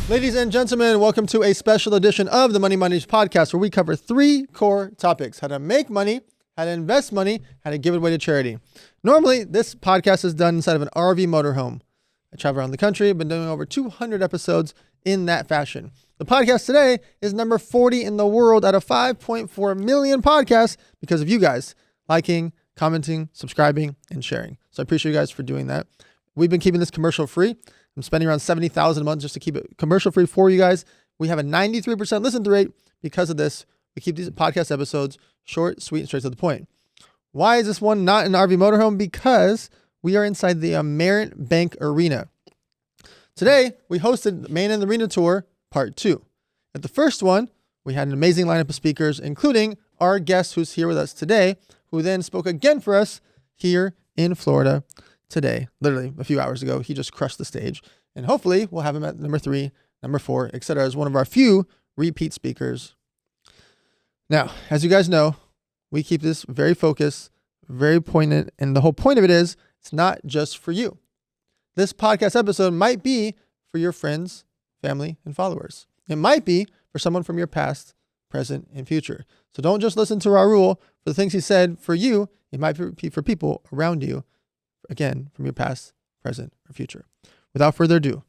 Ladies and gentlemen, welcome to a special edition of the Money Mondays podcast, where we cover 3 core topics: how to make money, how to invest money, how to give it away to charity. Normally, this podcast is done inside of an RV motorhome. I travel around the country. I've been doing over 200 episodes in that fashion. The podcast today is number 40 in the world out of 5.4 million podcasts because of you guys liking, commenting, subscribing, and sharing. So I appreciate you guys for doing that. We've been keeping this commercial free. I'm spending around $70,000 a month just to keep it commercial free for you guys. We have a 93% listen through rate because of this. We keep these podcast episodes short, sweet, and straight to the point. Why is this one not an RV motorhome? Because we are inside the Amerit Bank Arena. Today, we hosted the Man in the Arena Tour Part 2. At the first one, we had an amazing lineup of speakers, including our guest who's here with us today, who then spoke again for us here in Florida today, literally a few hours ago. He just crushed the stage, and hopefully we'll have him at number 3, number 4, etc. as one of our few repeat speakers. Now, as you guys know, we keep this very focused, very poignant, and the whole point of it is it's not just for you. This podcast episode might be for your friends, family, and followers. It might be for someone from your past, present, and future. So don't just listen to Raul for the things he said for you. It might be for people around you, again, from your past, present, or future. Without further ado,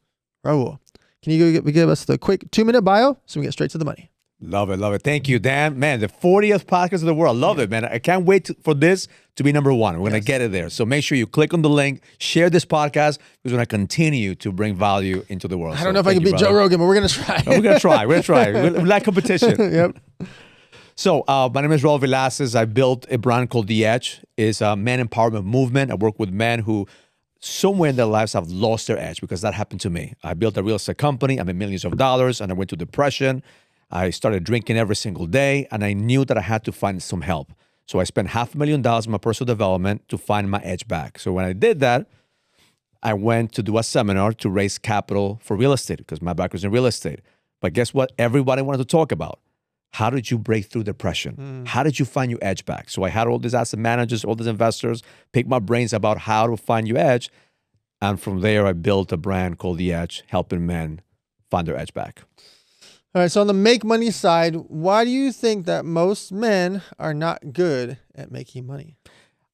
Raul, can you give us the quick 2-minute bio so we get straight to the money? Love it, love it. Thank you, Dan. Man, the 40th podcast of the world. Love it, man. I can't wait for this to be number 1. We're going to get it there. So make sure you click on the link, share this podcast, because we're going to continue to bring value into the world. I don't know if I can beat Joe Rogan, but we're going to try. We're going to try. We're going to try. We like competition. Yep. So my name is Raul Villacis. I built a brand called The Edge. It's a man empowerment movement. I work with men who somewhere in their lives have lost their edge, because that happened to me. I built a real estate company. I made millions of dollars, and I went to depression. I started drinking every single day, and I knew that I had to find some help. So I spent $500,000 in my personal development to find my edge back. So when I did that, I went to do a seminar to raise capital for real estate, because my background is in real estate. But guess what? Everybody wanted to talk about. How did you break through depression? How did you find your edge back? So I had all these asset managers, all these investors, pick my brains about how to find your edge. And from there, I built a brand called The Edge, helping men find their edge back. All right, so on the make money side, why do you think that most men are not good at making money?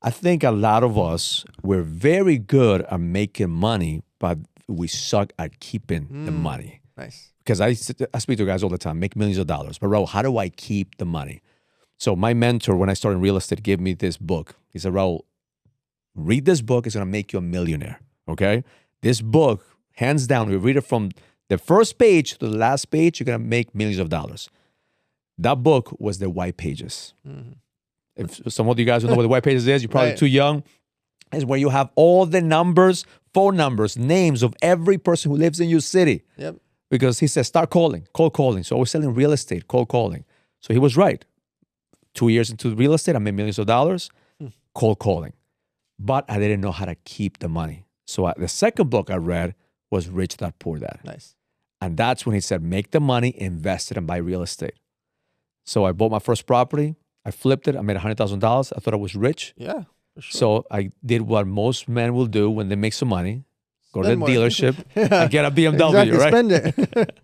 I think a lot of us, we're very good at making money, but we suck at keeping the money. Nice. Because I speak to guys all the time, make millions of dollars. But Raul, how do I keep the money? So my mentor, when I started in real estate, gave me this book. He said, Raul, read this book. It's going to make you a millionaire, okay? This book, hands down, we read it from the first page to the last page, you're going to make millions of dollars. That book was the White Pages. If some of you guys don't know what the White Pages is, you're probably too young. It's where you have all the numbers, phone numbers, names of every person who lives in your city. Yep. Because he says, start calling, cold calling. So I was selling real estate, cold calling. So he was right. 2 years into real estate, I made millions of dollars, cold calling. But I didn't know how to keep the money. So the second book I read was Rich Dad Poor Dad. Nice. And that's when he said, make the money, invest it, and buy real estate. So I bought my first property. I flipped it. I made $100,000. I thought I was rich. Yeah, for sure. So I did what most men will do when they make some money. Go to the Spend more. dealership and get a BMW, exactly, right? spend it.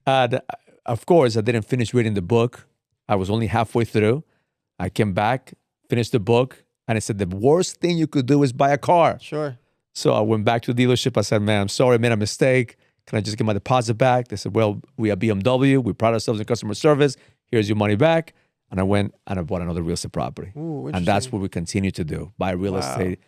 And of course, I didn't finish reading the book. I was only halfway through. I came back, finished the book, and I said, the worst thing you could do is buy a car. Sure. So I went back to the dealership. I said, man, I'm sorry, I made a mistake. Can I just get my deposit back? They said, well, we are BMW. We pride ourselves in customer service. Here's your money back. And I went and I bought another real estate property. Ooh, and that's what we continue to do. Buy real estate,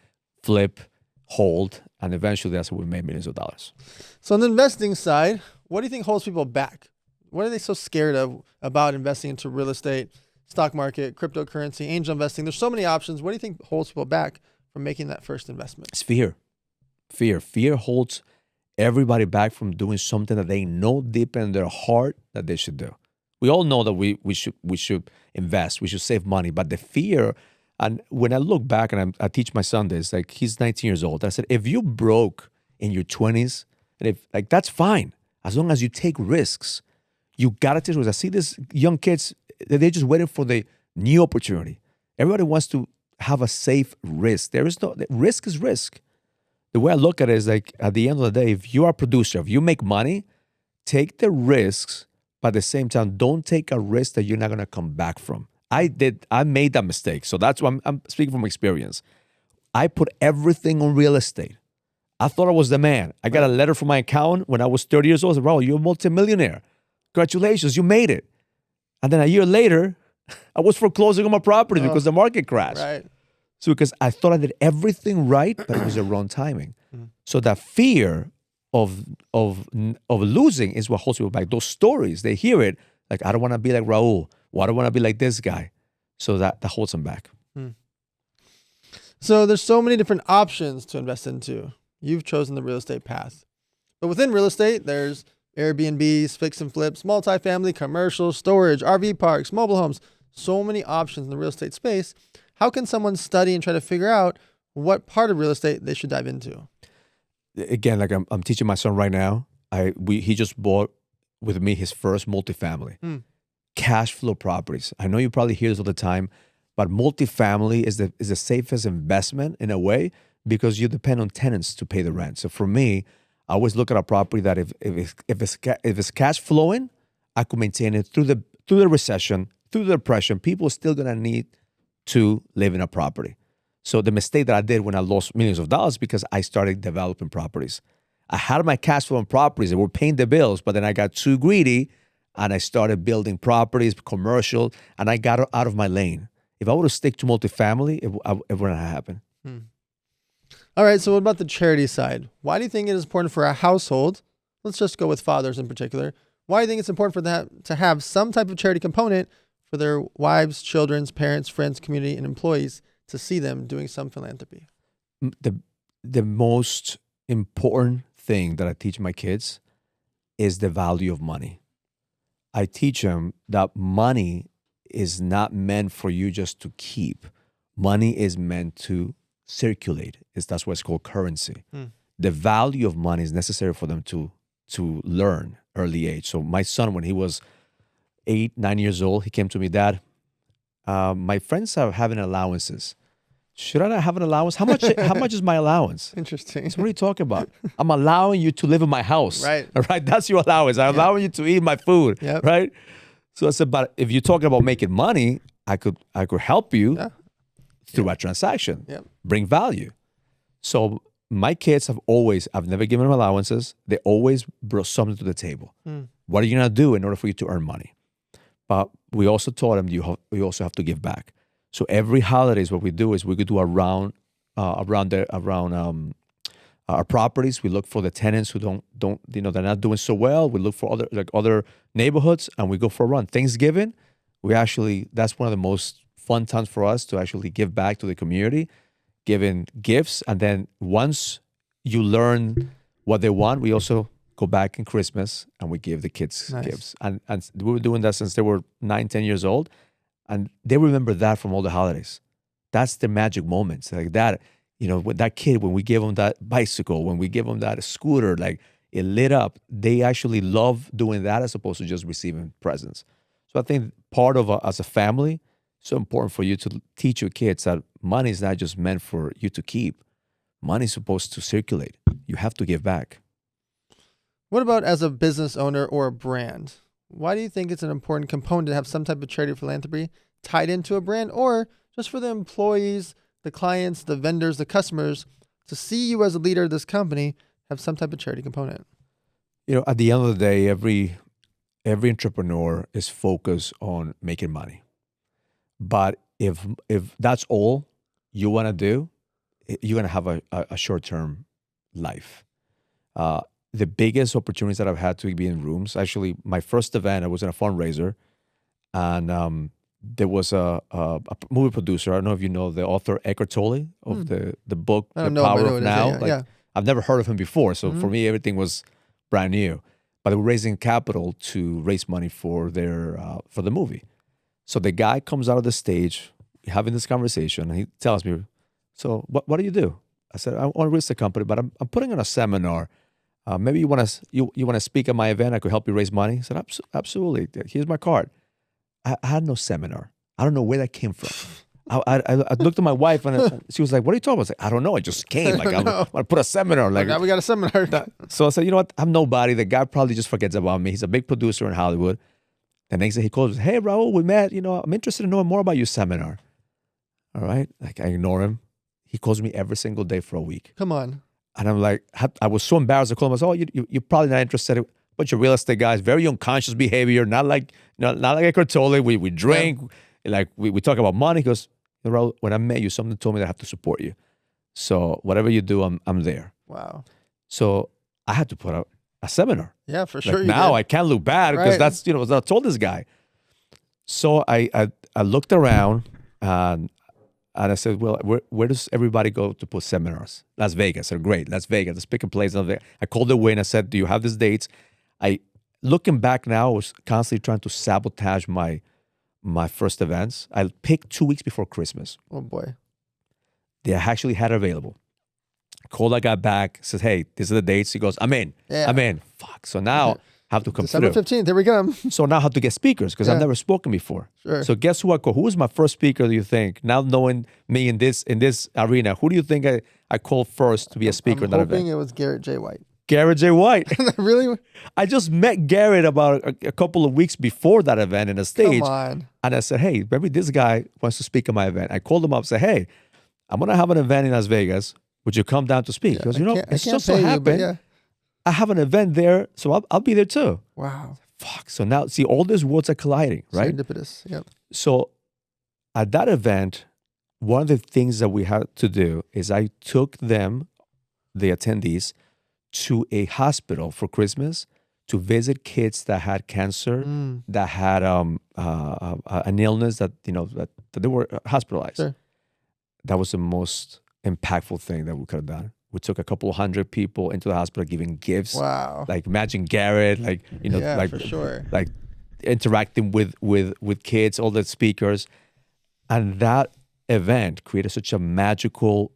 flip, hold, and eventually that's what we made millions of dollars. So on the investing side, what do you think holds people back? What are they so scared of about investing into real estate, stock market, cryptocurrency, angel investing? There's so many options. What do you think holds people back from making that first investment? It's fear. Fear holds everybody back from doing something that they know deep in their heart that they should do. We all know that we should invest, we should save money, but the fear. And when I look back and I teach my son this, like he's 19 years old. I said, if you broke in your 20s, and if like that's fine, as long as you take risks. You gotta take risks. I see these young kids, they're just waiting for the new opportunity. Everybody wants to have a safe risk. There is no risk is risk. The way I look at it is like at the end of the day, if you are a producer, if you make money, take the risks, but at the same time, don't take a risk that you're not going to come back from. I made that mistake. So that's why I'm speaking from experience. I put everything on real estate. I thought I was the man. I got a letter from my accountant when I was 30 years old. I said, Raul, you're a multimillionaire. Congratulations, you made it. And then a year later, I was foreclosing on my property because the market crashed. Right. So because I thought I did everything right, but it was the wrong timing. So that fear of losing is what holds people back. Those stories, they hear it, like, I don't want to be like Raul. Or I don't want to be like this guy. So that holds them back. So there's so many different options to invest into. You've chosen the real estate path. But within real estate, there's Airbnbs, fix and flips, multifamily, commercial, storage, RV parks, mobile homes. So many options in the real estate space. How can someone study and try to figure out what part of real estate they should dive into? Again, like I'm teaching my son right now. He just bought with me his first multifamily. Cash flow properties. I know you probably hear this all the time, but multifamily is the safest investment in a way because you depend on tenants to pay the rent. So for me, I always look at a property that if it's cash flowing, I could maintain it through the recession, through the depression. People are still gonna need to live in a property. So the mistake that I did when I lost millions of dollars because I started developing properties. I had my cash flowing properties that were paying the bills, but then I got too greedy and I started building properties, commercial, and I got out of my lane. If I would have stick to multifamily, it wouldn't have happened. All right, so what about the charity side? Why do you think it is important for a household, let's just go with fathers in particular, why do you think it's important for them to have some type of charity component for their wives, children's, parents, friends, community, and employees to see them doing some philanthropy? The most important thing that I teach my kids is the value of money. I teach them that money is not meant for you just to keep. Money is meant to circulate. That's why it's called currency. The value of money is necessary for them to learn early age. So my son, when he was 8, 9 years old, he came to me, Dad, my friends are having allowances. Should I not have an allowance? How much is my allowance? Interesting. So what are you talking about? I'm allowing you to live in my house. Right. All right. That's your allowance. I'm allowing you to eat my food. Yep. Right. So I said, but if you're talking about making money, I could help you through a transaction. Yep. Bring value. So my kids I've never given them allowances. They always brought something to the table. What are you gonna do in order for you to earn money? But we also taught them you also have to give back. So every holidays, what we do is we could do around our properties. We look for the tenants who don't they're not doing so well. We look for other neighborhoods and we go for a run. Thanksgiving, that's one of the most fun times for us to actually give back to the community, giving gifts. And then once you learn what they want, we also go back in Christmas and we give the kids gifts. And we were doing that since they were 9, 10 years old. And they remember that from all the holidays. That's the magic moments. Like that, with that kid, when we give them that bicycle, when we give them that scooter, like it lit up. They actually love doing that as opposed to just receiving presents. So I think part of as a family, it's so important for you to teach your kids that money is not just meant for you to keep. Money is supposed to circulate. You have to give back. What about as a business owner or a brand? Why do you think it's an important component to have some type of charity or philanthropy tied into a brand, or just for the employees, the clients, the vendors, the customers to see you as a leader of this company have some type of charity component? At the end of the day, every entrepreneur is focused on making money. But if that's all you want to do, you're going to have a short-term life. The biggest opportunities that I've had to be in rooms, actually, my first event, I was in a fundraiser, and there was a movie producer. I don't know if you know the author Eckhart Tolle of the book The Power of Now. Yeah. I've never heard of him before, so for me everything was brand new. But they were raising capital to raise money for for the movie. So the guy comes out of the stage, having this conversation, and he tells me, "So what do you do?" I said, "I want to raise the company, but I'm putting on a seminar. Maybe you want to speak at my event. I could help you raise money." He said, "Absolutely. Here's my card." I had no seminar. I don't know where that came from. I looked at my wife and she was like, "What are you talking about?" I was like, "I don't know. I just came. Like, I'm gonna put a seminar." Like, Now we got a seminar. so I said, "You know what? I'm nobody. The guy probably just forgets about me. He's a big producer in Hollywood." The next day he calls, "Hey, Raul, we met. You know, I'm interested in knowing more about your seminar." All right. Like, I ignore him. He calls me every single day for a week. Come on. And I'm like, I was so embarrassed to call him. I was, "Oh, you're probably not interested." Bunch of real estate guys, very unconscious behavior, not like not like a Cortoli. We drink, like we talk about money. He goes, "Raul, when I met you, something told me that I have to support you. So whatever you do, I'm there." Wow. So I had to put out a seminar. Yeah, for sure. Like, now I can't look bad because Right. that's what I told this guy. So I looked around and I said, "Well, where does everybody go to put seminars?" Las Vegas. I said, "Great, Las Vegas. Let's pick a place." I called the win. I said, "Do you have these dates?" Looking back now, I was constantly trying to sabotage my first events. I picked 2 weeks before Christmas. Oh boy. They actually had it available. Called that guy back, says, "Hey, these are the dates." He goes, "I'm in. Yeah. I'm in." Fuck. So now I have to come December through. 15th. Here we come. So now I have to get speakers because I've never spoken before. Sure. So guess who I call? Who was my first speaker, do you think? Now knowing me in this arena, who do you think I called first to be a speaker in that hoping event? it was Garrett J. White. Garrett J. White. Really? I just met Garrett about a couple of weeks before that event in a stage. Come on. And I said, "Hey, maybe this guy wants to speak at my event." I called him up and said, "Hey, I'm going to have an event in Las Vegas. Would you come down to speak?" He goes, "It's just so happened. I have an event there, so I'll be there too." Wow. Fuck. So now, see, all these worlds are colliding, right? Serendipitous. Yep. So at that event, one of the things that we had to do is I took them, the attendees, to a hospital for Christmas to visit kids that had cancer, that had an illness that they were hospitalized. Sure. That was the most impactful thing that we could have done. We took a couple of hundred people into the hospital giving gifts. Wow. Like imagine Garrett, Yeah, for sure. like interacting with kids, all the speakers. And that event created such a magical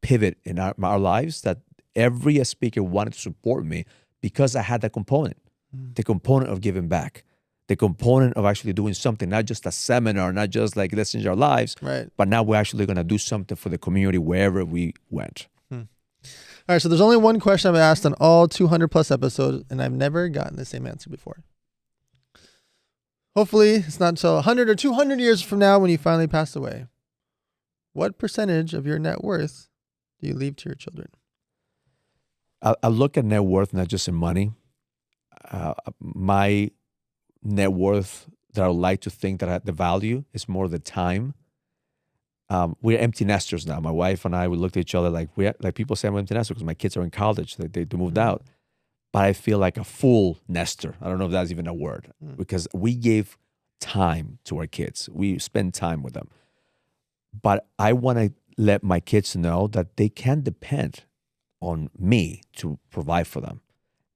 pivot in our lives that every speaker wanted to support me because I had that component, the component of giving back, the component of actually doing something, not just a seminar, not just like let's change our lives, Right. but now we're actually going to do something for the community wherever we went. All right. So there's only one question I've asked on all 200 plus episodes, and I've never gotten the same answer before. Hopefully, it's not until 100 or 200 years from now when you finally pass away. What percentage of your net worth do you leave to your children? I look at net worth not just in money. My net worth that I would like to think that the value is more the time. We're empty nesters now. My wife and I, we looked at each other like people say I'm empty nester because my kids are in college. They moved out. But I feel like a full nester. I don't know if that's even a word because we gave time to our kids. We spend time with them. But I want to let my kids know that they can depend on me to provide for them.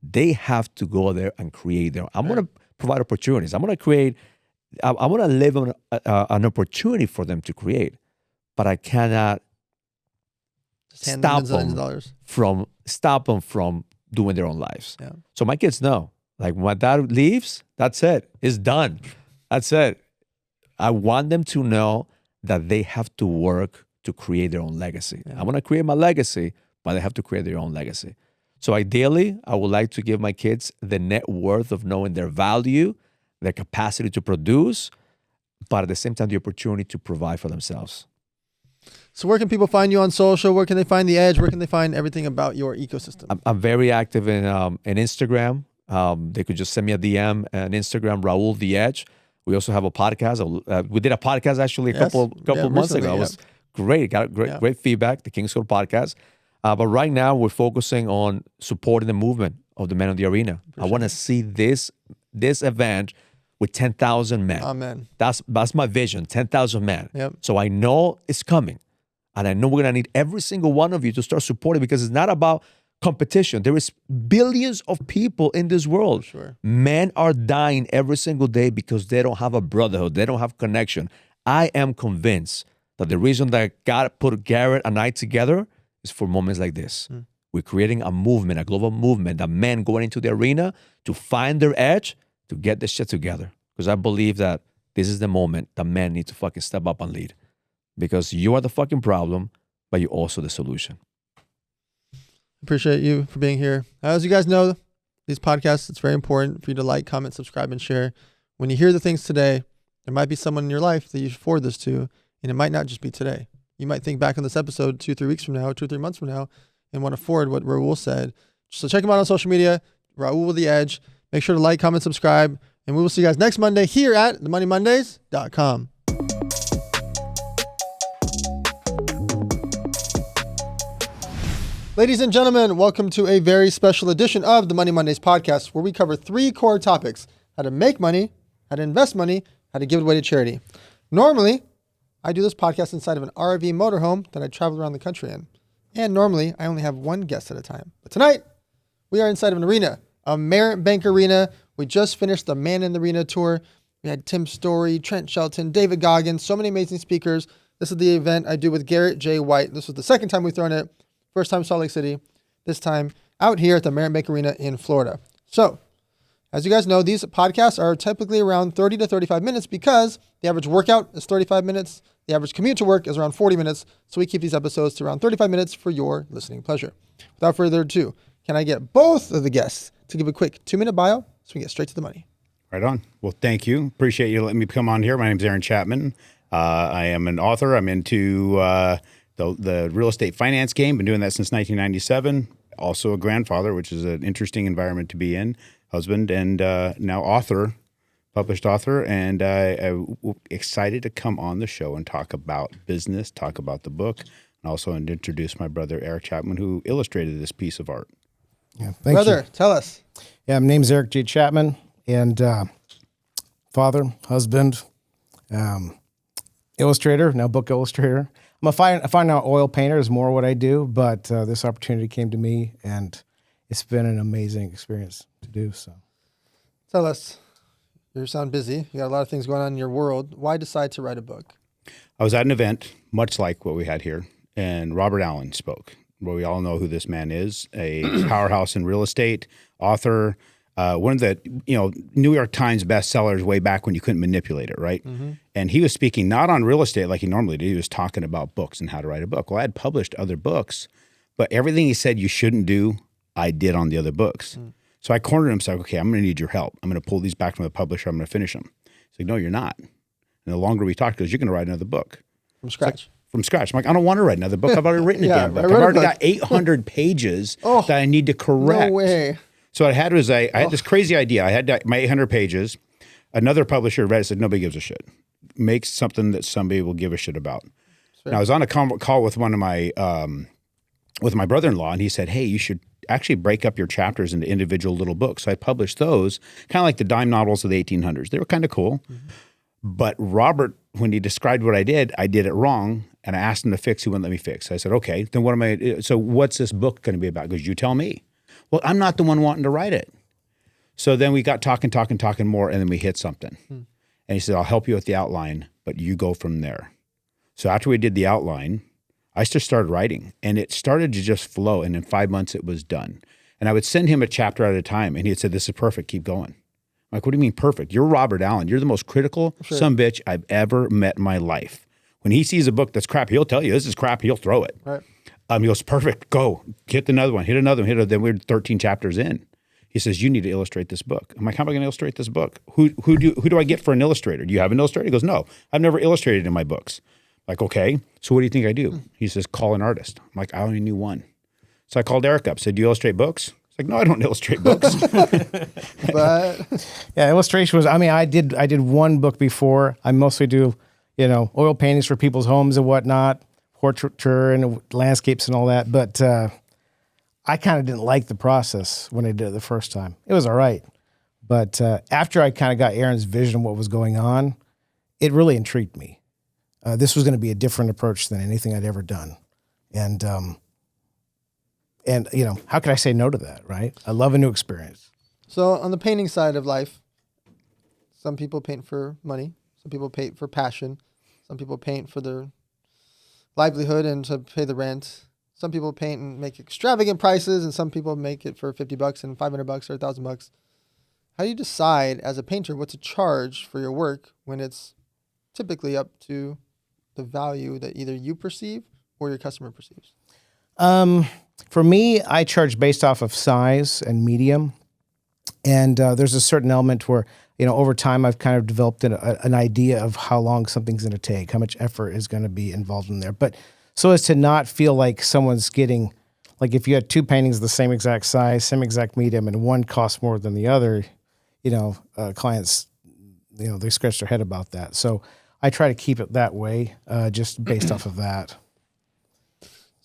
They have to go there and create their. I'm going to provide opportunities. I'm going to create. I want to live on an opportunity for them to create, but I cannot stop them from doing their own lives. Yeah. So my kids know, like when my dad leaves, that's it. It's done. That's it. I want them to know that they have to work to create their own legacy. Yeah. I want to create my legacy, but they have to create their own legacy. So ideally, I would like to give my kids the net worth of knowing their value, their capacity to produce, but at the same time, the opportunity to provide for themselves. So where can people find you on social? Where can they find The Edge? Where can they find everything about your ecosystem? I'm very active in Instagram. They could just send me a DM on Instagram, Raul The Edge. We also have a podcast. We did a podcast actually a couple months ago. It was great. Got great feedback, the King's Code podcast. But right now we're focusing on supporting the movement of the men of the arena. I want to see this event with 10,000 men. Amen. That's my vision, 10,000 men. Yep. So I know it's coming. And I know we're going to need every single one of you to start supporting because it's not about competition. There is billions of people in this world. Sure. Men are dying every single day because they don't have a brotherhood. They don't have connection. I am convinced that the reason that God put Garrett and I together is for moments like this. We're creating a movement, a global movement, that men going into the arena to find their edge, to get this shit together. Because I believe that this is the moment that men need to fucking step up and lead. because you are the fucking problem, but you're also the solution. Appreciate you for being here. As you guys know, these podcasts, it's very important for you to like, comment, subscribe, and share. When you hear the things today, there might be someone in your life that you should forward this to, and it might not just be today. You might think back on this episode 2-3 weeks from now, 2-3 months from now, and want to forward what Raul said. So check him out on social media, Raul with the Edge. Make sure to like, comment, subscribe, and we will see you guys next Monday here at themoneymondays.com. Ladies and gentlemen, welcome to a very special edition of the Money Mondays podcast, where we cover 3 core topics: how to make money, how to invest money, how to give it away to charity. Normally, I do this podcast inside of an RV motorhome that I travel around the country in. And normally, I only have one guest at a time. But tonight, we are inside of an arena, a Merritt Bank Arena. We just finished the Man in the Arena tour. We had Tim Story, Trent Shelton, David Goggins, so many amazing speakers. This is the event I do with Garrett J. White. This was the second time we've thrown it. First time Salt Lake City. This time out here at the Merritt Bank Arena in Florida. So, as you guys know, these podcasts are typically around 30 to 35 minutes because the average workout is 35 minutes. The average commute to work is around 40 minutes. So we keep these episodes to around 35 minutes for your listening pleasure. Without further ado, can I get both of the guests to give a quick 2-minute bio so we get straight to the money? Right on. Well, thank you. Appreciate you letting me come on here. My name's Aaron Chapman. I am an author. I'm into the real estate finance game. Been doing that since 1997. Also a grandfather, which is an interesting environment to be in. Husband and now author, published author. And I'm excited to come on the show and talk about business, talk about the book, and also introduce my brother, Eric Chapman, who illustrated this piece of art. Yeah, thank Brother, you. tell us. Yeah, my name's Eric J. Chapman, and father, husband, illustrator, now book illustrator. I'm a fine art oil painter is more what I do, but this opportunity came to me, and it's been an amazing experience to do so. Tell us. You sound busy. You got a lot of things going on in your world. Why decide to write a book? I was at an event, much like what we had here, and Robert Allen spoke. Well, we all know who this man is, a powerhouse in real estate, author, one of the New York Times bestsellers way back when you couldn't manipulate it, right? Mm-hmm. And he was speaking not on real estate like he normally did. He was talking about books and how to write a book. Well, I had published other books, but everything he said you shouldn't do, I did on the other books. Mm. So I cornered him and said, okay, I'm going to need your help. I'm going to pull these back from the publisher. I'm going to finish them. He's like, no, you're not. And the longer we talked, he goes, you're going to write another book. From scratch. From scratch. I'm like, I don't want to write another book. I've already written a damn book. I've already got 800 pages that I need to correct. No way. So what I had was I had this crazy idea. I had my 800 pages. Another publisher read it, said, nobody gives a shit. Make something that somebody will give a shit about. Now, I was on a call with one of my with my brother-in-law, and he said, hey, you should actually break up your chapters into individual little books. So I published those, kind of like the dime novels of the 1800s. They were kind of cool. Mm-hmm. But Robert, when he described what I did it wrong, and I asked him to fix. He wouldn't let me fix. I said, okay, then so what's this book going to be about? Because you tell me. Well, I'm not the one wanting to write it. So then we got talking more, and then we hit something. And he said, I'll help you with the outline, but you go from there. So after we did the outline, I just started writing, and it started to just flow, and in 5 months it was done. And I would send him a chapter at a time, and he had said, this is perfect, keep going. I'm like, what do you mean perfect? You're Robert Allen. You're the most critical sumbitch I've ever met in my life. When he sees a book that's crap, he'll tell you, this is crap, he'll throw it. Right. He goes, perfect, go, hit another one, hit another one, then we're 13 chapters in. He says, you need to illustrate this book. I'm like, how am I going to illustrate this book? Who do I get for an illustrator? Do you have an illustrator? He goes, no, I've never illustrated in my books. I'm like, okay, so what do you think I do? He says, call an artist. I'm like, I only knew one. So I called Eric up, said, do you illustrate books? He's like, no, I don't illustrate books. But yeah, illustration was, I did one book before. I mostly do, oil paintings for people's homes and whatnot, portraiture and landscapes and all that. But I kind of didn't like the process when I did it the first time. It was all right. But after I kind of got Aaron's vision of what was going on, it really intrigued me. This was going to be a different approach than anything I'd ever done. And how could I say no to that, right? I love a new experience. So on the painting side of life, some people paint for money. Some people paint for passion. Some people paint for their livelihood and to pay the rent. Some people paint and make extravagant prices, and some people make it for $50 and $500 or $1,000. How do you decide as a painter what to charge for your work when it's typically up to the value that either you perceive or your customer perceives? For me, I charge based off of size and medium. And there's a certain element where, over time, I've kind of developed an idea of how long something's going to take, how much effort is going to be involved in there. But so as to not feel like someone's getting, like if you had 2 paintings the same exact size, same exact medium, and one costs more than the other, clients, they scratch their head about that. So I try to keep it that way, just based off of that.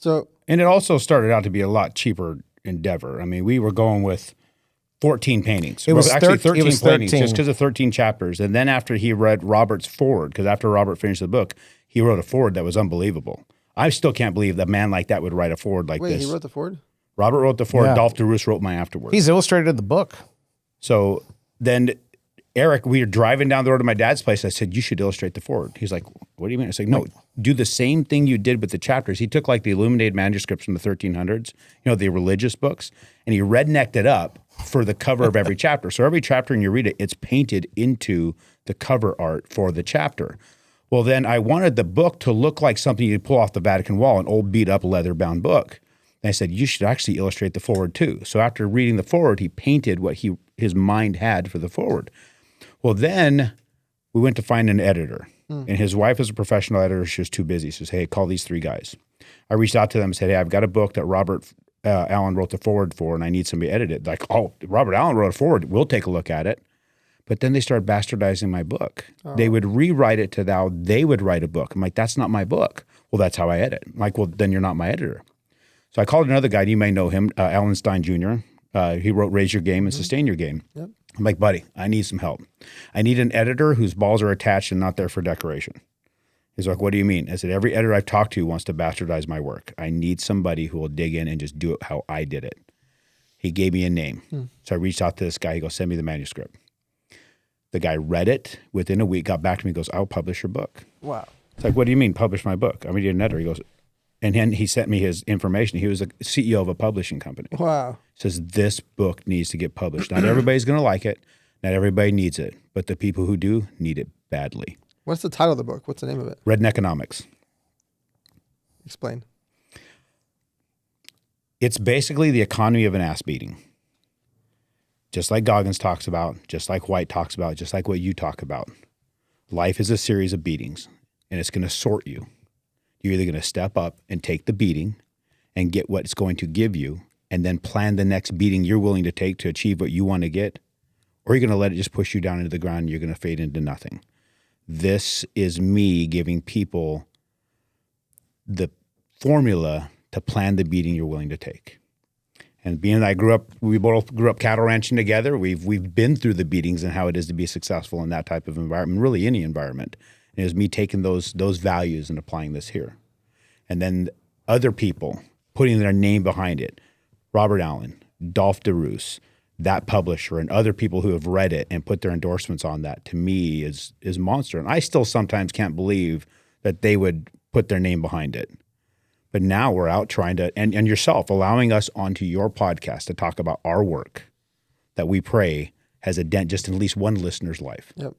And it also started out to be a lot cheaper endeavor. I mean, we were going with 14 paintings. It was actually 13 paintings, 13. just because of 13 chapters. And then after he read Robert's foreword, because after Robert finished the book, he wrote a foreword that was unbelievable. I still can't believe that a man like that would write a foreword like this. Wait, he wrote the foreword? Robert wrote the foreword. Yeah. Dolph DeRoos wrote my afterword. He's illustrated the book. So then Eric, we were driving down the road to my dad's place. I said, you should illustrate the foreword. He's like, what do you mean? I was like, no, do the same thing you did with the chapters. He took like the illuminated manuscripts from the 1300s, the religious books, and he rednecked it up for the cover of every chapter. So every chapter when you read it, it's painted into the cover art for the chapter. Well, then I wanted the book to look like something you'd pull off the Vatican wall, an old beat up leather-bound book. And I said, you should actually illustrate the foreword too. So after reading the foreword, he painted what his mind had for the foreword. Well, then we went to find an editor. And his wife is a professional editor. She was too busy. She says, hey, call these 3 guys. I reached out to them and said, hey, I've got a book that Robert Allen wrote the foreword for, and I need somebody to edit it. Like, oh, Robert Allen wrote a foreword. We'll take a look at it. But then they started bastardizing my book. Oh. They would rewrite it to how they would write a book. I'm like, that's not my book. Well, that's how I edit. I'm like, well, then you're not my editor. So I called another guy. You may know him, Alan Stein Jr. He wrote Raise Your Game and Sustain Your Game. Yep. I'm like, buddy, I need some help. I need an editor whose balls are attached and not there for decoration. He's like, what do you mean? I said, every editor I've talked to wants to bastardize my work. I need somebody who will dig in and just do it how I did it. He gave me a name. So I reached out to this guy. He goes, send me the manuscript. The guy read it within a week, got back to me, goes, I'll publish your book. Wow. It's like, what do you mean publish my book? I mean, you're an editor. He goes, and then he sent me his information. He was a CEO of a publishing company. Wow. He says, this book needs to get published. Not everybody's going to like it. Not everybody needs it. But the people who do need it badly. What's the title of the book? What's the name of it? Redneck Economics. Explain. It's basically the economy of an ass beating. Just like Goggins talks about, just like White talks about, just like what you talk about. Life is a series of beatings, and it's going to sort you. You're either going to step up and take the beating and get what it's going to give you, and then plan the next beating you're willing to take to achieve what you want to get, or you're going to let it just push you down into the ground and you're going to fade into nothing. This is me giving people the formula to plan the beating you're willing to take. And being that we both grew up cattle ranching together, we've been through the beatings and how it is to be successful in that type of environment, really any environment. And it was me taking those values and applying this here. And then other people putting their name behind it. Robert Allen, Dolph DeRoos, that publisher, and other people who have read it and put their endorsements on that, to me is monster. And I still sometimes can't believe that they would put their name behind it. But now we're out trying to, and yourself, allowing us onto your podcast to talk about our work that we pray has a dent just in at least one listener's life. Yep.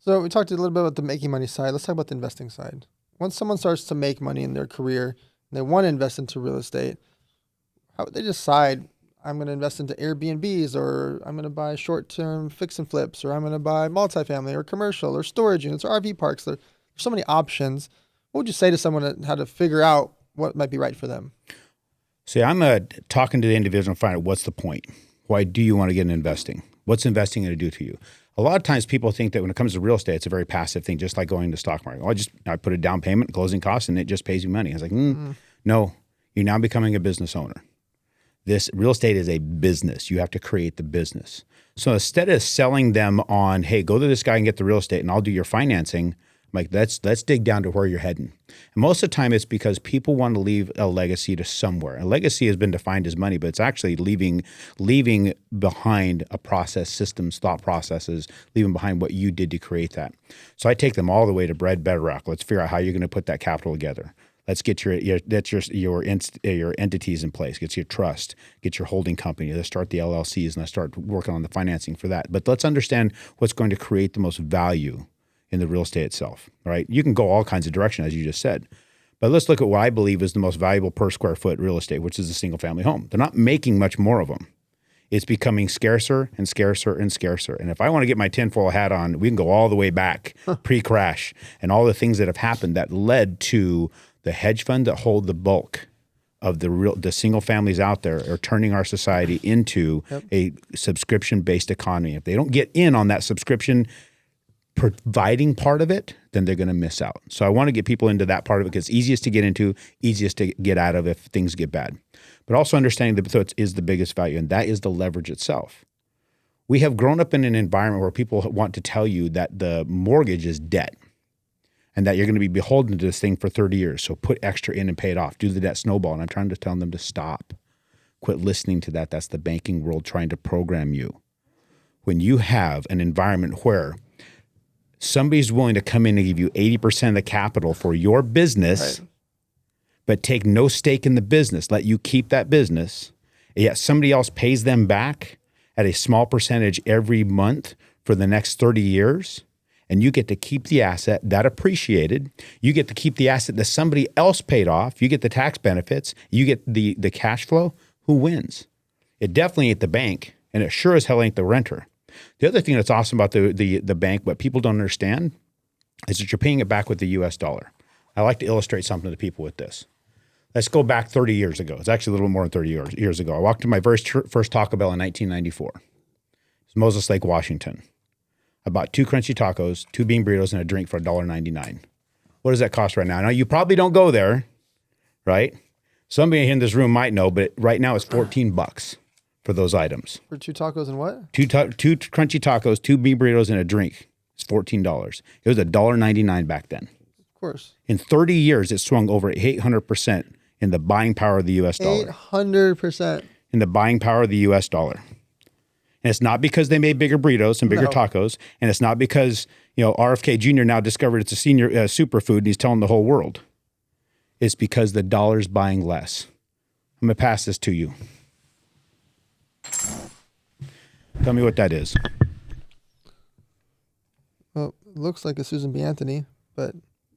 So we talked a little bit about the making money side. Let's talk about the investing side. Once someone starts to make money in their career and they want to invest into real estate, how would they decide, I'm going to invest into Airbnbs, or I'm going to buy short-term fix and flips, or I'm going to buy multifamily or commercial or storage units or RV parks? There's so many options. What would you say to someone on how to figure out what might be right for them? See, I'm talking to the individual and find out what's the point. Why do you want to get into investing? What's investing going to do to you? A lot of times people think that when it comes to real estate, it's a very passive thing, just like going to the stock market. I put a down payment, closing costs, and it just pays you money. I was like, no, you're now becoming a business owner. This real estate is a business. You have to create the business. So instead of selling them on, hey, go to this guy and get the real estate and I'll do your financing, I'm like, let's dig down to where you're heading. And most of the time it's because people want to leave a legacy to somewhere. A legacy has been defined as money, but it's actually leaving behind a process, systems, thought processes, leaving behind what you did to create that. So I take them all the way to bedrock. Let's figure out how you're going to put that capital together. Let's get your entities in place. Get your trust. Get your holding company. Let's start the LLCs and let's start working on the financing for that. But let's understand what's going to create the most value in the real estate itself, right? You can go all kinds of directions, as you just said. But let's look at what I believe is the most valuable per square foot real estate, which is a single family home. They're not making much more of them. It's becoming scarcer and scarcer and scarcer. And if I want to get my tinfoil hat on, we can go all the way back pre-crash and all the things that have happened that led to the hedge fund that hold the bulk of the single families out there are turning our society into a subscription-based economy. If they don't get in on that subscription providing part of it, then they're going to miss out. So I want to get people into that part of it because it's easiest to get into, easiest to get out of if things get bad. But also understanding that is the biggest value, and that is the leverage itself. We have grown up in an environment where people want to tell you that the mortgage is debt and that you're going to be beholden to this thing for 30 years. So put extra in and pay it off. Do the debt snowball. And I'm trying to tell them to stop. Quit listening to that. That's the banking world trying to program you. When you have an environment where somebody's willing to come in and give you 80% of the capital for your business, right, but take no stake in the business, let you keep that business, yet somebody else pays them back at a small percentage every month for the next 30 years, and you get to keep the asset that appreciated, you get to keep the asset that somebody else paid off, you get the tax benefits, you get the cash flow, who wins? It definitely ain't the bank, and it sure as hell ain't the renter. The other thing that's awesome about the bank, what people don't understand, is that you're paying it back with the US dollar. I like to illustrate something to people with this. Let's go back 30 years ago. It's actually a little more than 30 years ago. I walked to my first Taco Bell in 1994. It's Moses Lake, Washington. I bought 2 crunchy tacos, 2 bean burritos, and a drink for $1.99. What does that cost right now? Now, you probably don't go there, right? Somebody in this room might know, but right now it's $14 for those items. For 2 tacos and what? 2 crunchy tacos, 2 bean burritos, and a drink. It's $14. It was $1.99 back then. Of course. In 30 years, it swung over 800% in the buying power of the U.S. dollar. 800%. In the buying power of the U.S. dollar. And it's not because they made bigger burritos and bigger tacos. And it's not because, RFK Jr. now discovered it's a senior superfood and he's telling the whole world. It's because the dollar's buying less. I'm going to pass this to you. Tell me what that is. Well, it looks like a Susan B. Anthony, but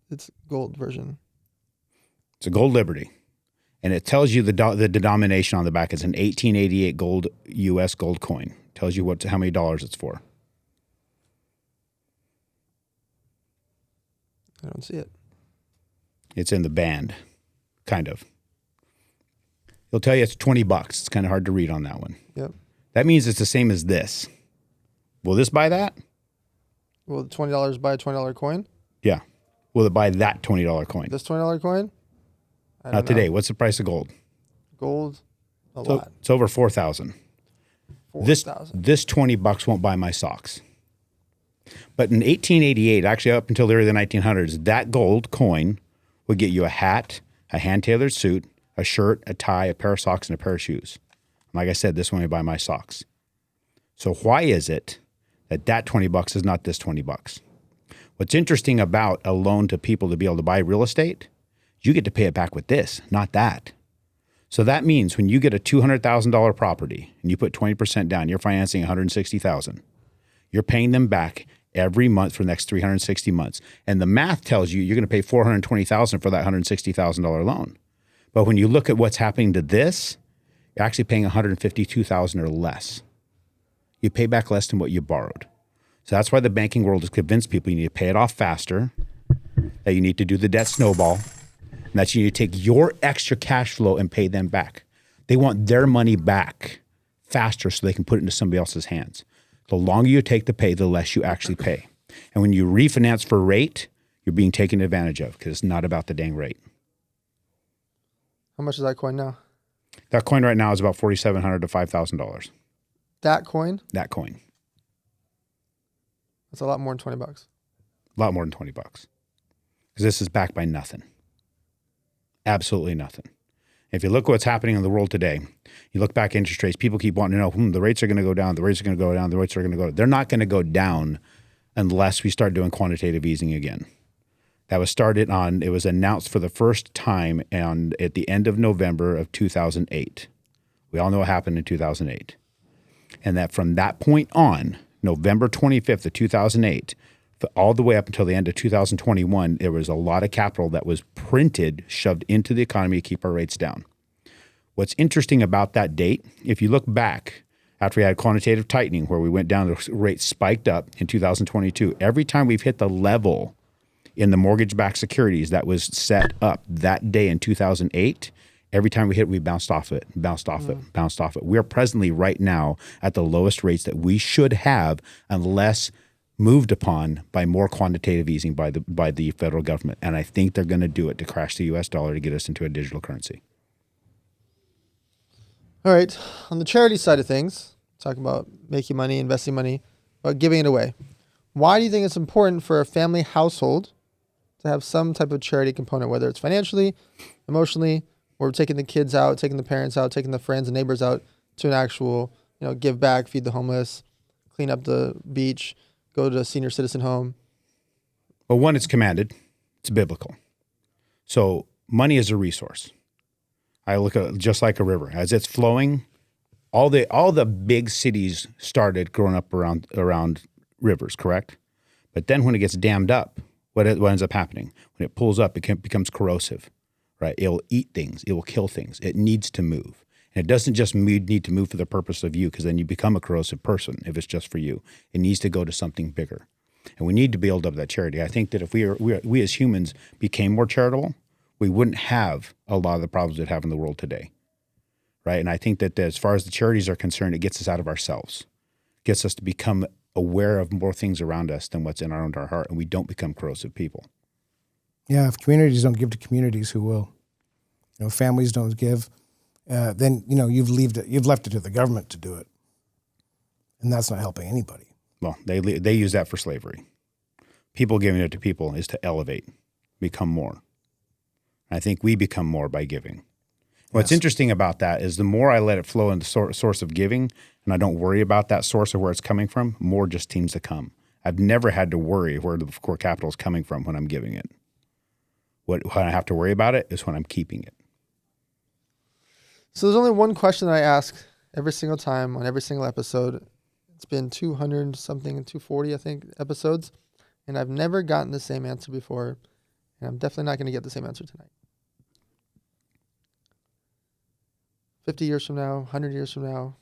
it's gold version. It's a gold Liberty. And it tells you the denomination on the back is an 1888 gold U.S. gold coin. Tells you how many dollars it's for. I don't see it. It's in the band, kind of. It'll tell you it's $20. It's kind of hard to read on that one. Yep. That means it's the same as this. Will this buy that? Will the $20 buy a $20 coin? Yeah. Will it buy that $20 coin? This $20 coin? Not today. What's the price of gold? Gold, a lot. It's over 4,000. 4,000. This $20 won't buy my socks. But in 1888, actually up until the early 1900s, that gold coin would get you a hat, a hand-tailored suit, a shirt, a tie, a pair of socks, and a pair of shoes. Like I said, this one would buy my socks. So why is it that $20 is not this $20? What's interesting about a loan to people to be able to buy real estate, you get to pay it back with this, not that. So that means when you get a $200,000 property and you put 20% down, you're financing $160,000. You're paying them back every month for the next 360 months. And the math tells you you're going to pay $420,000 for that $160,000 loan. But when you look at what's happening to this, you're actually paying $152,000 or less. You pay back less than what you borrowed. So that's why the banking world has convinced people you need to pay it off faster, that you need to do the debt snowball, and that you need to take your extra cash flow and pay them back. They want their money back faster so they can put it into somebody else's hands. The longer you take to pay, the less you actually pay. And when you refinance for rate, you're being taken advantage of because it's not about the dang rate. How much is that coin now? That coin right now is about $4,700 to $5,000. That coin? That coin. That's a lot more than $20. A lot more than $20. Because this is backed by nothing. Absolutely nothing. If you look at what's happening in the world today, you look back at interest rates, people keep wanting to know, the rates are going to go down, the rates are going to go down, the rates are going to go down. They're not going to go down unless we start doing quantitative easing again. That was it was announced for the first time at the end of November of 2008. We all know what happened in 2008. And that from that point on, November 25th of 2008, all the way up until the end of 2021, there was a lot of capital that was printed, shoved into the economy to keep our rates down. What's interesting about that date, if you look back after we had quantitative tightening where we went down, the rates spiked up in 2022. Every time we've hit the level in the mortgage-backed securities that was set up that day in 2008, every time we hit, we bounced off it, bounced off it, bounced off it. We're presently right now at the lowest rates that we should have unless moved upon by more quantitative easing by the federal government. And I think they're going to do it to crash the U.S. dollar to get us into a digital currency. All right. On the charity side of things, talking about making money, investing money, but giving it away. Why do you think it's important for a family household to have some type of charity component, whether it's financially, emotionally, or taking the kids out, taking the parents out, taking the friends and neighbors out to an actual, give back, feed the homeless, clean up the beach, go to a senior citizen home? Well, one, it's commanded. It's biblical. So money is a resource. I look at it just like a river. As it's flowing, all the big cities started growing up around rivers, correct? But then when it gets dammed up, what ends up happening? When it pulls up, it becomes corrosive, right? It will eat things. It will kill things. It needs to move. And it doesn't just need to move for the purpose of you, because then you become a corrosive person if it's just for you. It needs to go to something bigger. And we need to build up that charity. I think that if we as humans became more charitable, we wouldn't have a lot of the problems we have in the world today, right? And I think that as far as the charities are concerned, it gets us out of ourselves, gets us to become aware of more things around us than what's in our own heart, and we don't become corrosive people. Yeah, if communities don't give to communities, who will? Families don't give, then you've left it to the government to do it, and that's not helping anybody. Well, they use that for slavery. People giving it to people is to elevate, become more. I think we become more by giving. What's interesting about that is the more I let it flow in the source of giving, and I don't worry about that source of where it's coming from, more just seems to come. I've never had to worry where the core capital is coming from when I'm giving it. When I have to worry about it is when I'm keeping it. So there's only one question that I ask every single time on every single episode. It's been 200 something, 240, I think, episodes, and I've never gotten the same answer before, and I'm definitely not going to get the same answer tonight. 50 years from now, 100 years from now,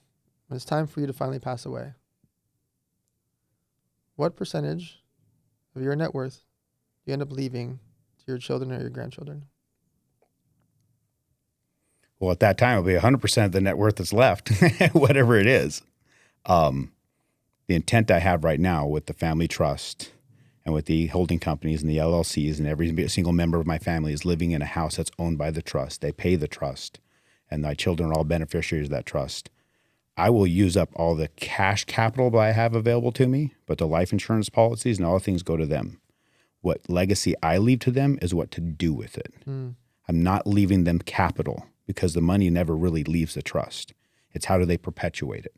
when it's time for you to finally pass away, what percentage of your net worth do you end up leaving to your children or your grandchildren? Well, at that time, it'll be 100% of the net worth that's left, whatever it is. The intent I have right now with the family trust and with the holding companies and the LLCs and every single member of my family is living in a house that's owned by the trust. They pay the trust, and my children are all beneficiaries of that trust. I will use up all the cash capital that I have available to me, but the life insurance policies and all the things go to them. What legacy I leave to them is what to do with it. I'm not leaving them capital, because the money never really leaves the trust. It's how do they perpetuate it?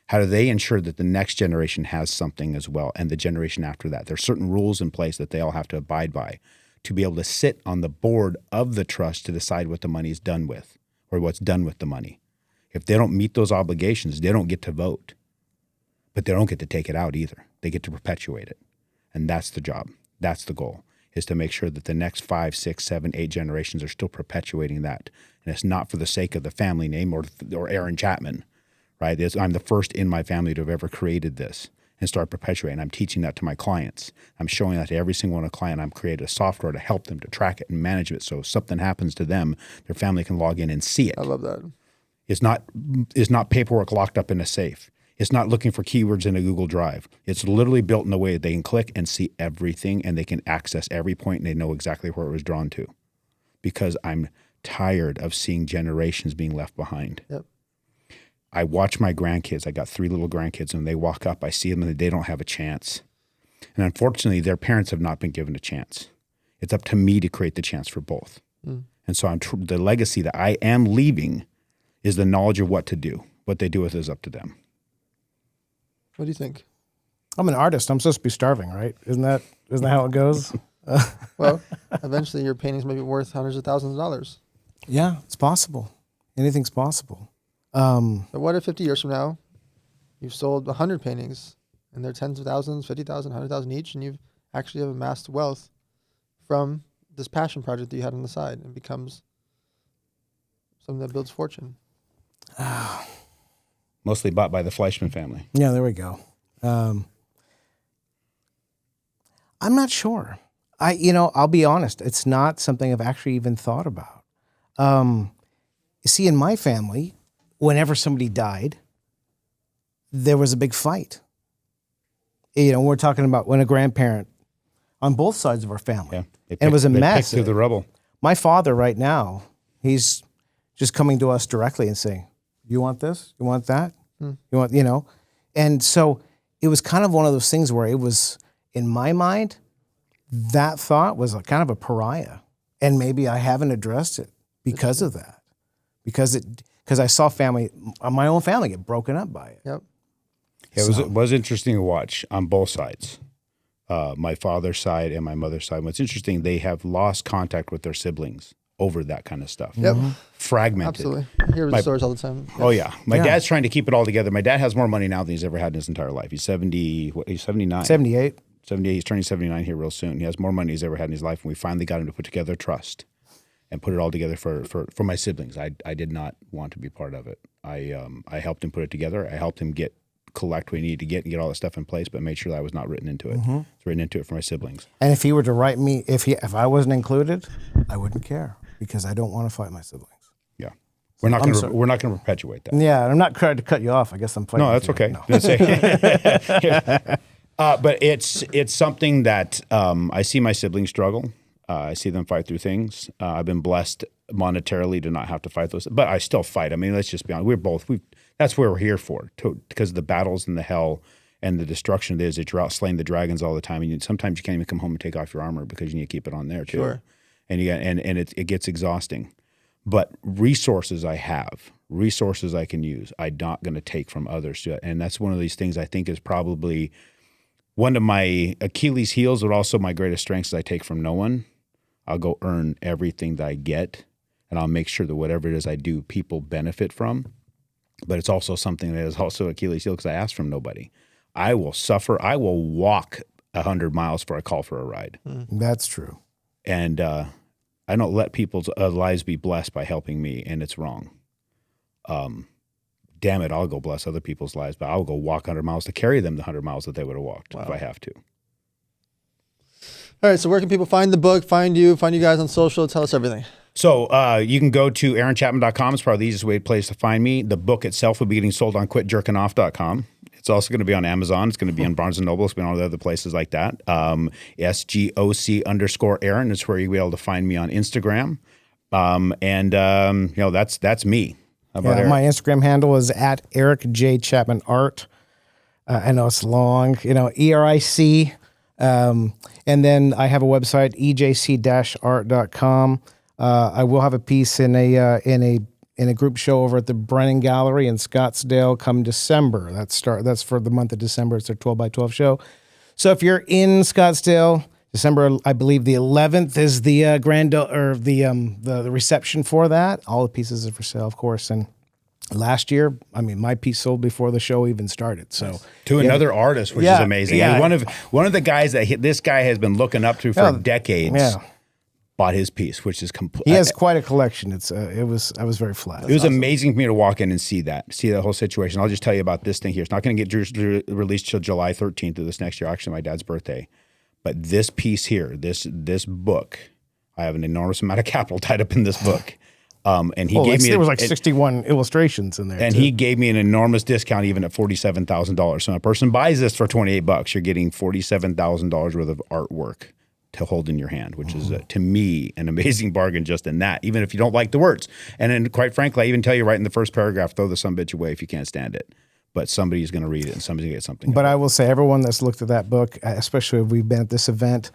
How do they ensure that the next generation has something as well, and the generation after that? There's certain rules in place that they all have to abide by to be able to sit on the board of the trust to decide what the money is done with, or what's done with the money. If they don't meet those obligations, they don't get to vote, but they don't get to take it out either. They get to perpetuate it. And that's the job. That's the goal, is to make sure that the next 5, 6, 7, 8 generations are still perpetuating that. And it's not for the sake of the family name or Aaron Chapman, right? I'm the first in my family to have ever created this and start perpetuating. I'm teaching that to my clients. I'm showing that to every single one of the client. I'm creating a software to help them to track it and manage it. So if something happens to them, their family can log in and see it. I love that. It's not paperwork locked up in a safe. It's not looking for keywords in a Google Drive. It's literally built in a way that they can click and see everything, and they can access every point, and they know exactly where it was drawn to. Because I'm tired of seeing generations being left behind. Yep. I watch my grandkids. I got 3 little grandkids, and when they walk up, I see them and they don't have a chance. And unfortunately, their parents have not been given a chance. It's up to me to create the chance for both. And so the legacy that I am leaving is the knowledge of what to do. What they do with it is up to them. What do you think? I'm an artist. I'm supposed to be starving, right? Isn't that how it goes? Well, eventually your paintings may be worth hundreds of thousands of dollars. Yeah, it's possible. Anything's possible. But what if 50 years from now, you've sold 100 paintings and they're tens of thousands, 50,000, 100,000 each, and you've actually have amassed wealth from this passion project that you had on the side, and becomes something that builds fortune. Mostly bought by the Fleyshman family. Yeah, there we go. I'm not sure. I'll be honest. It's not something I've actually even thought about. You see, in my family, whenever somebody died, there was a big fight. We're talking about when a grandparent on both sides of our family. Yeah, and it was a they mess. picked through the rubble. My father right now, he's just coming to us directly and saying, you want this? You want that? You want, And so it was kind of one of those things where it was, in my mind, that thought was kind of a pariah. And maybe I haven't addressed it because of that. Because I saw my own family get broken up by it. Yep. Yeah, it was interesting to watch on both sides. My father's side and my mother's side. What's interesting, they have lost contact with their siblings over that kind of stuff. Yep. Fragmented. Absolutely. I hear the stories all the time. Oh yeah. My dad's trying to keep it all together. My dad has more money now than he's ever had in his entire life. He's 79. 78. 78. He's turning 79 here real soon. He has more money he's ever had in his life, and we finally got him to put together a trust and put it all together for my siblings. I did not want to be part of it. I helped him put it together. I helped him collect what he needed to get and get all the stuff in place, but made sure that I was not written into it. It's written into it for my siblings. And if he were to write me, if I wasn't included, I wouldn't care because I don't want to fight my siblings. Yeah. We're not going to perpetuate that. Yeah, I'm not trying to cut you off. I guess I'm fighting. No, that's okay. No. But it's something that I see my siblings struggle. I see them fight through things. I've been blessed monetarily to not have to fight those, but I still fight. I mean, let's just be honest. That's where we're here for, because of the battles and the hell and the destruction it is that you're out slaying the dragons all the time. And sometimes you can't even come home and take off your armor because you need to keep it on there too. Sure. And it gets exhausting. But resources I have, resources I can use, I'm not going to take from others. And that's one of these things I think is probably one of my Achilles heels, but also my greatest strengths is I take from no one. I'll go earn everything that I get, and I'll make sure that whatever it is I do, people benefit from. But it's also something that is also Achilles heel because I ask from nobody. I will suffer. I will walk 100 miles for a call for a ride. That's true. And I don't let people's lives be blessed by helping me, and it's wrong. Damn it, I'll go bless other people's lives, but I'll go walk 100 miles to carry them the 100 miles that they would have walked if I have to. All right, so where can people find the book, find you guys on social? Tell us everything. So you can go to aaronchapman.com. It's probably the easiest place to find me. The book itself will be getting sold on quitjerkingoff.com. It's also going to be on Amazon. It's going to be on Barnes & Noble. It's going to be on all the other places like that. SGOC_Aaron is where you'll be able to find me on Instagram. That's me. How about Eric? My Instagram handle is at Eric J. Chapman Art. I know it's long, ERIC. And then I have a website, ejc-art.com. I will have a piece in a group show over at the Brennan Gallery in Scottsdale come December. That's for the month of December. It's their 12 by 12 show. So if you're in Scottsdale, December, I believe the 11th is the the reception for that. All the pieces are for sale, of course. And last year, my piece sold before the show even started. So to another artist, which is amazing. Yeah. One of the guys that this guy has been looking up to for decades. Yeah. Bought his piece, which is complete. He has quite a collection. I was very flattered. It was amazing for me to walk in and see that whole situation. I'll just tell you about this thing here. It's not going to get released till July 13th of this next year, actually my dad's birthday. But this piece here, this book, I have an enormous amount of capital tied up in this book. And he gave me there was 61 illustrations in there. And too. he gave me an enormous discount even at $47,000. So when a person buys this for $28, you're getting $47,000 worth of artwork to hold in your hand, which is, to me, an amazing bargain just in that, even if you don't like the words. And then, quite frankly, I even tell you right in the first paragraph, throw the sumbitch away if you can't stand it. But somebody's going to read it and somebody's going to get something. But I will say, everyone that's looked at that book, especially if we've been at this event,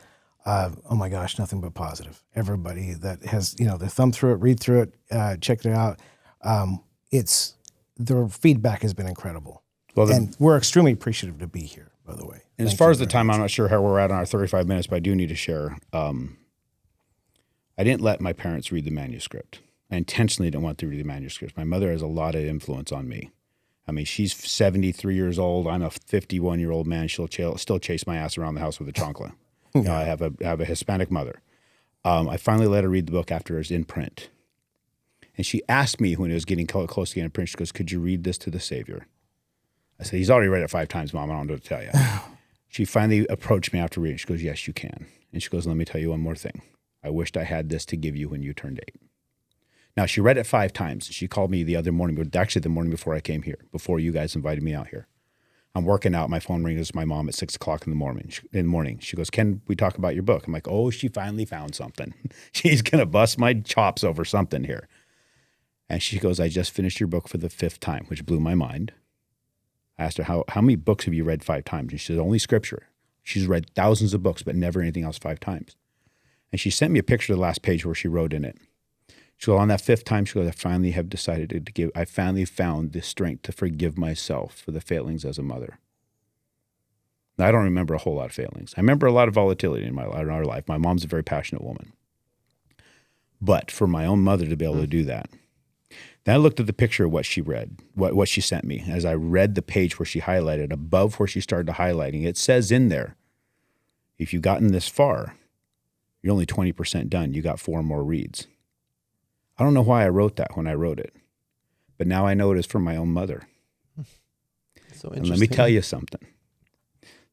oh my gosh, nothing but positive. Everybody that has, their thumb through it, read through it, check it out. The feedback has been incredible. Well, and we're extremely appreciative to be here, by the way. And as far as the time, I'm not sure how we're at on our 35 minutes, but I do need to share. I didn't let my parents read the manuscript. I intentionally didn't want to read the manuscript. My mother has a lot of influence on me. I mean, she's 73 years old. I'm a 51-year-old man. She'll still chase my ass around the house with a chancla. You know, I have a Hispanic mother. I finally let her read the book after it was in print. And she asked me when it was getting close to getting in print, she goes, could you read this to the Savior? I said, he's already read it 5 times, Mom. I don't know what to tell you. She finally approached me after reading. She goes, yes, you can. And she goes, let me tell you one more thing. I wished I had this to give you when you turned 8. Now, she read it 5 times. She called me the other morning, actually the morning before I came here, before you guys invited me out here. I'm working out. My phone rings. It's my mom at 6 o'clock in the morning. She goes, can we talk about your book? I'm like, oh, she finally found something. She's going to bust my chops over something here. And she goes, I just finished your book for the 5th time, which blew my mind. I asked her, how many books have you read 5 times? And she said, only scripture. She's read thousands of books, but never anything else 5 times. And she sent me a picture of the last page where she wrote in it. She goes, on that 5th time, she goes, I finally have decided I finally found the strength to forgive myself for the failings as a mother. Now, I don't remember a whole lot of failings. I remember a lot of volatility in our life. My mom's a very passionate woman. But for my own mother to be able to do that. Then I looked at the picture of what she read, what she sent me. As I read the page where she highlighted, above where she started highlighting, it says in there, if you've gotten this far, you're only 20% done. You got 4 more reads. I don't know why I wrote that when I wrote it, but now I know it is for my own mother. So and let me tell you something.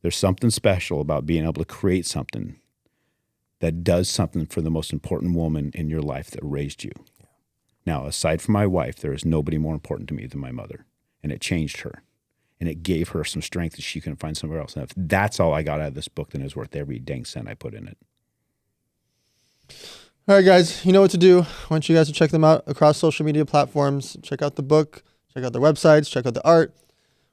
There's something special about being able to create something that does something for the most important woman in your life that raised you. Yeah. Now, aside from my wife, there is nobody more important to me than my mother, and it changed her, and it gave her some strength that she couldn't find somewhere else. And if that's all I got out of this book, then it's worth every dang cent I put in it. All right, guys, you know what to do. I want you guys to check them out across social media platforms. Check out the book, check out their websites, check out the art.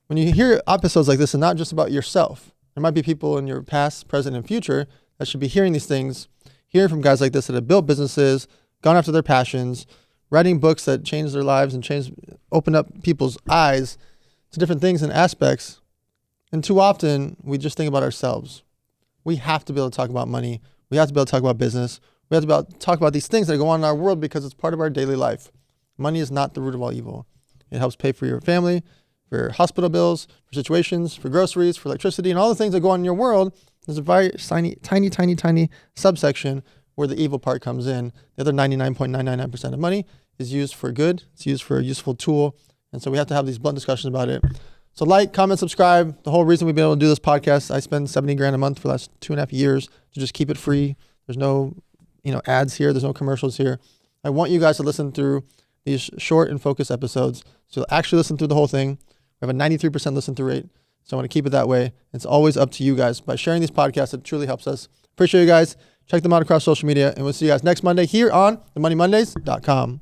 When you hear episodes like this, and not just about yourself, there might be people in your past, present, and future that should be hearing these things, hearing from guys like this that have built businesses, gone after their passions, writing books that change their lives and open up people's eyes to different things and aspects. And too often, we just think about ourselves. We have to be able to talk about money. We have to be able to talk about business. We have to talk about these things that go on in our world because it's part of our daily life. Money is not the root of all evil. It helps pay for your family, for hospital bills, for situations, for groceries, for electricity, and all the things that go on in your world. There's a very tiny subsection where the evil part comes in. The other 99.999% of money is used for good. It's used for a useful tool. And so we have to have these blunt discussions about it. So like, comment, subscribe. The whole reason we've been able to do this podcast, I spend $70,000 a month for the last 2.5 years to just keep it free. There's no ads here. There's no commercials here. I want you guys to listen through these short and focused episodes. So actually listen through the whole thing. We have a 93% listen through rate. So I want to keep it that way. It's always up to you guys. By sharing these podcasts, it truly helps us. Appreciate you guys. Check them out across social media. And we'll see you guys next Monday here on themoneymondays.com.